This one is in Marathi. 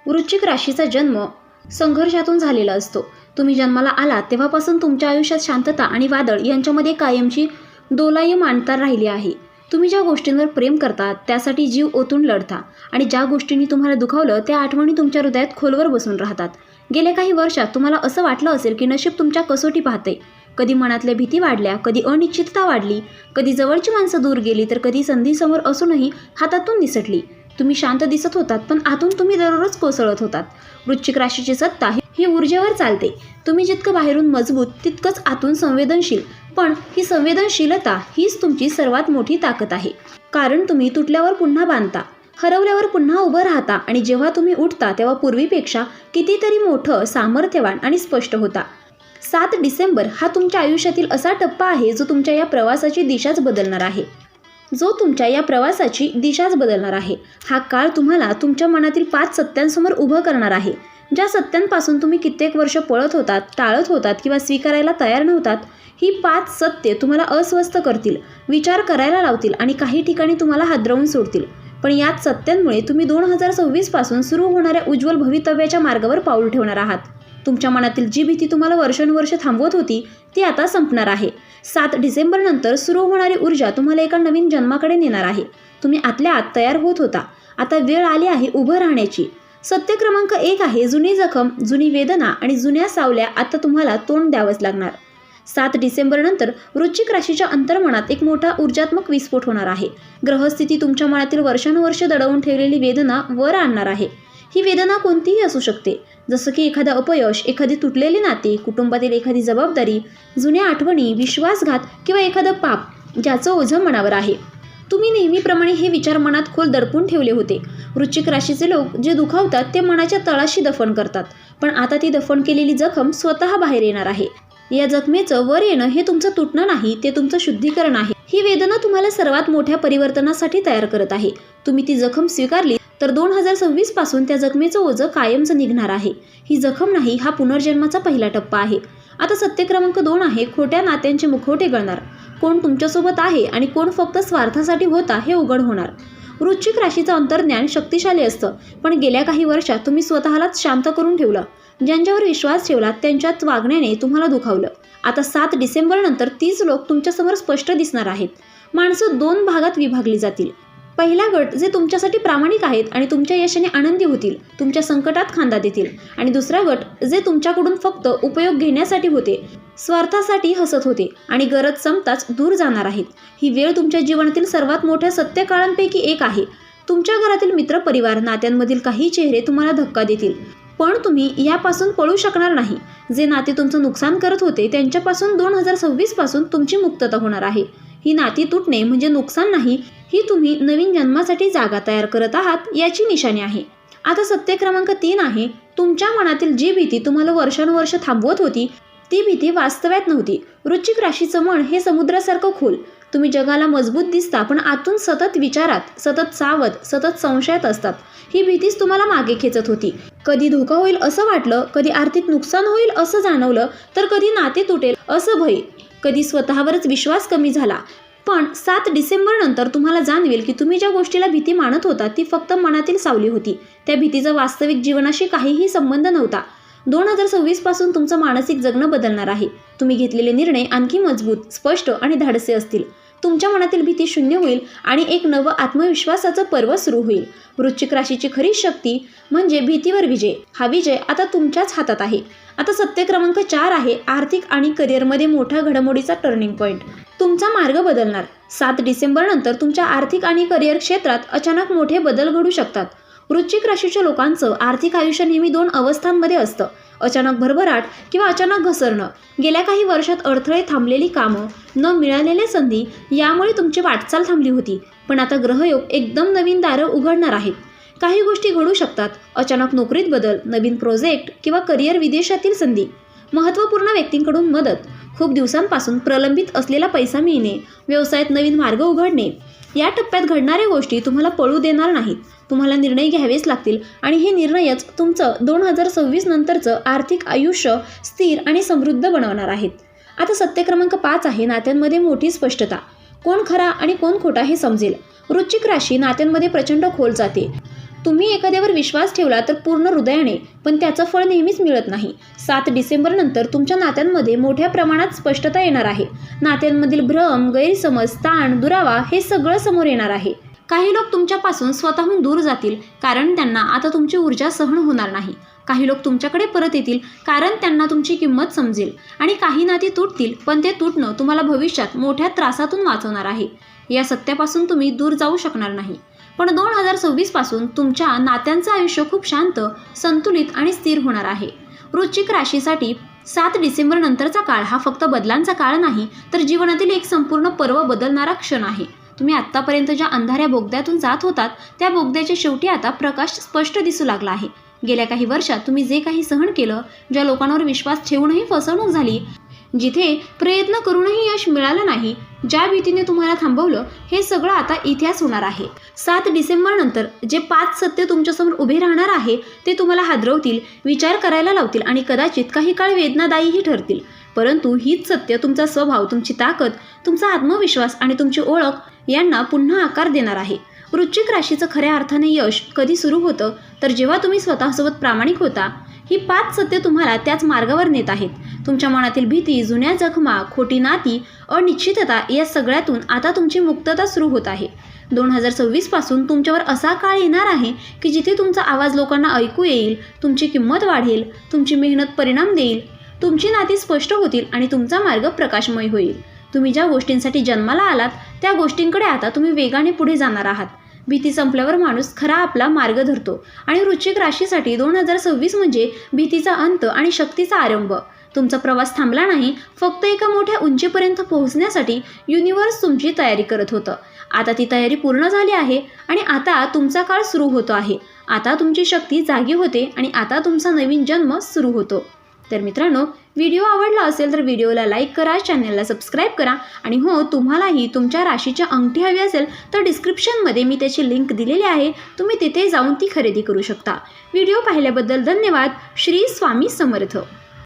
वृश्चिक राशीचा जन्म संघर्षातून झालेला असतो. तुम्ही जन्माला आलात तेव्हापासून तुमच्या आयुष्यात शांतता आणि वादळ यांच्यामध्ये कायमची दोलायमानता राहिली आहे. तुम्ही ज्या गोष्टींवर प्रेम करता त्यासाठी जीव ओतून लढता आणि ज्या गोष्टींनी तुम्हाला दुखावलं त्या आठवणी तुमच्या हृदयात खोलवर बसून राहतात. गेल्या काही वर्षात तुम्हाला असं वाटलं असेल की नशीब तुमच्या कसोटी पाहते. कधी मनातल्या भीती वाढल्या, कधी अनिश्चितता वाढली, कधी जवळची माणसं दूर गेली, तर कधी संधी समोर असूनही हातातून निसटली. तुम्ही शांत दिसत होतात पण आतून तुम्ही दररोज कोसळत होतात. वृश्चिक राशीची सत्ता ही ऊर्जेवर चालते. तुम्ही जितकं बाहेरून मजबूत तितकंच आतून संवेदनशील. पण ही संवेदनशीलता हीच तुमची सर्वात मोठी ताकद आहे. कारण तुम्ही तुटल्यावर पुन्हा बांधता, हरवल्यावर पुन्हा उभं राहता आणि जेव्हा तुम्ही उठता तेव्हा पूर्वीपेक्षा कितीतरी मोठं, सामर्थ्यवान आणि स्पष्ट होता. 7 डिसेंबर हा तुमच्या आयुष्यातील असा टप्पा आहे जो तुमच्या या प्रवासाची दिशाच बदलणार आहे. हा काळ तुम्हाला तुमच्या मनातील 5 सत्यांसमोर उभं करणार आहे. ज्या सत्यांपासून तुम्ही कित्येक वर्ष पळत होतात, टाळत होतात किंवा स्वीकारायला तयार नव्हतात, ही 5 सत्ये तुम्हाला अस्वस्थ करतील, विचार करायला लावतील आणि काही ठिकाणी तुम्हाला हादरवून सोडतील. पण याच सत्यांमुळे तुम्ही 2026 पासून सुरू होणाऱ्या उज्ज्वल भवितव्याच्या मार्गावर पाऊल ठेवणार आहात. तुमच्या मनातील जी भीती तुम्हाला वर्षानुवर्ष थांबवत होती ती आता संपणार आहे. 7 डिसेंबरनंतर सुरू होणारी ऊर्जा तुम्हाला एका नवीन जन्माकडे नेणार आहे. तुम्ही आतल्या आत तयार होत होता, आता वेळ आली आहे उभं राहण्याची. सत्य क्रमांक 1 आहे, जुनी जखम, जुनी वेदना आणि जुन्या सावल्या आता तुम्हाला तोंड द्यावंच लागणार. 7 डिसेंबरनंतर वृश्चिक राशीच्या अंतर्मनात एक मोठा ऊर्जात्मक विस्फोट होणार आहे. ग्रहस्थिती तुमच्या मनातील वर्षानुवर्ष दडवून ठेवलेली वेदना वर आणणार आहे. ही वेदना कोणतीही असू शकते, जसं की एखादं अपयश, एखादी तुटलेली नाती, कुटुंबातील एखादी जबाबदारी, जुन्या आठवणी, विश्वासघात किंवा एखादं पाप ज्याचं ओझं मनावर आहे. तुम्ही नेहमीप्रमाणे हे विचार मनात खोल दडपून ठेवले होते. वृश्चिक राशीचे लोक जे दुखावतात ते मनाच्या तळाशी दफन करतात, पण आता ती दफन केलेली जखम स्वतः बाहेर येणार आहे. या जखमेचं वर येणं हे तुमचं तुटणं नाही, ते तुमचं शुद्धीकरण आहे. ही वेदना तुम्हाला सर्वात मोठ्या परिवर्तनासाठी तयार करत आहे. तुम्ही ती जखम स्वीकारली तर 2026 पासून त्या जखमेचं ओझं कायमचं निघणार आहे. ही जखम नाही, हा पुनर्जन्माचा पहिला टप्पा आहे. आता सत्य क्रमांक 2 आहे, खोट्या नात्यांचे मुखवटे गळणार. कोण तुमच्यासोबत आहे आणि कोण फक्त स्वार्थासाठी होता हे उघड होणार. वृश्चिक राशीचं अंतर्ज्ञान शक्तिशाली असतं, पण गेल्या काही वर्षात तुम्ही स्वतःलाच शांत करून ठेवलं. ज्यांच्यावर विश्वास ठेवला त्यांच्याच वागण्याने तुम्हाला दुखावलं. आता 7 डिसेंबरनंतर तीच लोक तुमच्यासमोर स्पष्ट दिसणार आहेत. माणसं 2 भागात विभागली जातील. पहिला गट जे तुमच्यासाठी प्रामाणिक आहेत आणि तुमच्या यशाने आनंदी होतील, तुमच्या संकटात खांदा देतील. आणि दुसरा गट जे तुमच्याकडून फक्त उपयोग घेण्यासाठी होते, स्वार्थासाठी हसत होते आणि गरज संपताच दूर जाणार आहेत. ही वेळ तुमच्या जीवनातील सर्वात मोठ्या सत्य काळांपैकी एक आहे. तुमच्या घरातील मित्रपरिवार, नात्यांमधील काही चेहरे तुम्हाला धक्का देतील, पण तुम्ही यापासून पळू शकणार नाही. जे नाते तुमचं नुकसान करत होते त्यांच्यापासून 2026 पासून तुमची मुक्तता होणार आहे. ही नाती तुटणे म्हणजे नुकसान नाही, ही तुम्ही नवीन जन्मासाठी जागा तयार करत आहात याची निशाणी आहे. आता सत्य क्रमांक 3 आहे, तुमच्या मनातील जी भीती तुम्हाला वर्षानुवर्ष थांबवत होती ती भीती वास्तव्यात नव्हती. वृश्चिक राशीचं मन हे समुद्रासारखं खोल. तुम्ही जगाला मजबूत दिसता पण आतून सतत विचारात, सतत सावध, सतत संशयात असतात. ही भीतीच तुम्हाला मागे खेचत होती. कधी धोका होईल असं वाटलं, कधी आर्थिक नुकसान होईल असं जाणवलं, तर कधी नाते तुटेल असं भय, कधी स्वतःवरच विश्वास कमी झाला. पण 7 डिसेंबरनंतर तुम्हाला जाणवेल की तुम्ही ज्या गोष्टीला भीती मानत होता ती फक्त मनातील सावली होती. त्या भीतीचा वास्तविक जीवनाशी काहीही संबंध नव्हता. 2026 पासून तुमचं मानसिक जगणं बदलणार आहे. तुम्ही घेतलेले निर्णय आणखी मजबूत, स्पष्ट आणि धाडसी असतील. तुमच्या मनातील भीती शून्य होईल आणि एक नवं आत्मविश्वासाचं पर्व सुरू होईल. वृश्चिक राशीची खरी शक्ती म्हणजे भीतीवर विजय. हा विजय आता तुमच्याच हातात आहे. आता सत्य क्रमांक 4 आहे, आर्थिक आणि करिअरमध्ये मोठ्या घडामोडीचा टर्निंग पॉईंट. तुमचा मार्ग बदलणार. 7 डिसेंबरनंतर तुमच्या आर्थिक आणि करिअर क्षेत्रात अचानक मोठे बदल घडू शकतात. वृश्चिक राशीच्या लोकांचं आर्थिक आयुष्य नेहमी 2 अवस्थांमध्ये असतं, अचानक भरभराट किंवा अचानक घसरणं. गेल्या काही वर्षात अडथळे, थांबलेली कामं, न मिळालेल्या संधी यामुळे तुमची वाटचाल थांबली होती. पण आता ग्रहयोग एकदम नवीन दारं उघडणार आहेत. काही गोष्टी घडू शकतात, अचानक नोकरीत बदल, नवीन प्रोजेक्ट किंवा करिअर, विदेशातील संधी, महत्त्वपूर्ण व्यक्तींकडून मदत, खूप दिवसांपासून प्रलंबित असलेला पैसा मिळणे, व्यवसायात नवीन मार्ग उघडणे. या टप्प्यात घडणाऱ्या गोष्टी तुम्हाला पळू देणार नाहीत. तुम्हाला निर्णय घ्यावेच लागतील आणि हे निर्णयच तुमचं 2026 नंतरचं आर्थिक आयुष्य स्थिर आणि समृद्ध बनवणार आहेत. आता सत्य क्रमांक 5 आहे, नात्यांमध्ये मोठी स्पष्टता. कोण खरा आणि कोण खोटा हे समजेल. वृश्चिक राशी नात्यांमध्ये प्रचंड खोल जाते. तुम्ही एखाद्यावर विश्वास ठेवला तर पूर्ण हृदयाने, पण त्याचं फळ नेहमीच मिळत नाही. 7 डिसेंबरनंतर तुमच्या नात्यांमध्ये मोठ्या प्रमाणात स्पष्टता येणार आहे. नात्यांमधील भ्रम, गैरसमज, ताण, दुरावा हे सगळं समोर येणार आहे. काही लोक तुमच्यापासून स्वतःहून दूर जातील कारण त्यांना आता तुमची ऊर्जा सहन होणार नाही. काही लोक तुमच्याकडे परत येतील कारण त्यांना तुमची किंमत समजेल. आणि काही नाती तुटतील, पण ते तुटणं तुम्हाला भविष्यात मोठ्या त्रासातून वाचवणार आहे. या सत्यापासून तुम्ही दूर जाऊ शकणार नाही. पण 2026 पासून तुमच्या नात्यांचं आयुष्य खूप शांत, संतुलित आणि स्थिर होणार आहे. वृश्चिक राशीसाठी 7 डिसेंबर नंतरचा काळ हा फक्त बदलांचा काळ नाही, तर जीवनातील एक संपूर्ण पर्व बदलणारा क्षण आहे. तुम्ही आत्तापर्यंत ज्या अंधाऱ्या बोगद्यातून जात होतात त्या बोगद्याच्या शेवटी आता प्रकाश स्पष्ट दिसू लागला आहे. गेल्या काही वर्षात तुम्ही जे काही सहन केलं, ज्या लोकांवर विश्वास ठेवूनही फसवणूक झाली, जिथे प्रयत्न करूनही यश मिळालं नाही, ज्या भीतीने तुम्हाला थांबवलं, हे सगळं आता इतिहास होणार आहे. 7 डिसेंबर नंतर जे 5 सत्य तुमच्यासमोर उभे राहणार आहे ते तुम्हाला हादरवतील, विचार करायला लावतील आणि कदाचित काही काळ वेदनादायीही ठरतील. परंतु हीच सत्य तुमचा स्वभाव, तुमची ताकद, तुमचा आत्मविश्वास आणि तुमची ओळख यांना पुन्हा आकार देणार आहे. वृश्चिक राशीचं खऱ्या अर्थाने यश कधी सुरू होतं, तर जेव्हा तुम्ही स्वतःसोबत प्रामाणिक होता. ही 5 सत्य तुम्हाला त्याच मार्गावर नेत आहेत. तुमच्या मनातील भीती, जुन्या जखमा, खोटी नाती, अनिश्चितता या सगळ्यातून आता तुमची मुक्तता सुरू होत आहे. 2026 पासून तुमच्यावर असा काळ येणार आहे की जिथे तुमचा आवाज लोकांना ऐकू येईल, तुमची किंमत वाढेल, तुमची मेहनत परिणाम देईल, तुमची नाती स्पष्ट होतील आणि तुमचा मार्ग प्रकाशमय होईल. तुम्ही ज्या गोष्टींसाठी जन्माला आलात त्या गोष्टींकडे आता तुम्ही वेगाने पुढे जाणार आहात. भीती संपल्यावर माणूस खरा आपला मार्ग धरतो आणि वृश्चिक राशीसाठी 2026 म्हणजे भीतीचा अंत आणि शक्तीचा आरंभ. तुमचा प्रवास थांबला नाही, फक्त एका मोठ्या उंचीपर्यंत पोहोचण्यासाठी युनिव्हर्स तुमची तयारी करत होतं. आता ती तयारी पूर्ण झाली आहे आणि आता तुमचा काळ सुरू होतो आहे. आता तुमची शक्ती जागी होते आणि आता तुमचा नवीन जन्म सुरू होतो. तर मित्रांनो, व्हिडिओ आवडला असेल तर व्हिडिओला लाईक करा, चॅनलला सबस्क्राईब करा आणि हो, तुम्हालाही तुमच्या राशीच्या अंगठी हवी असेल तर डिस्क्रिप्शनमध्ये मी त्याची लिंक दिलेली आहे. तुम्ही तिथे जाऊन ती खरेदी करू शकता. व्हिडिओ पाहिल्याबद्दल धन्यवाद. श्री स्वामी समर्थ.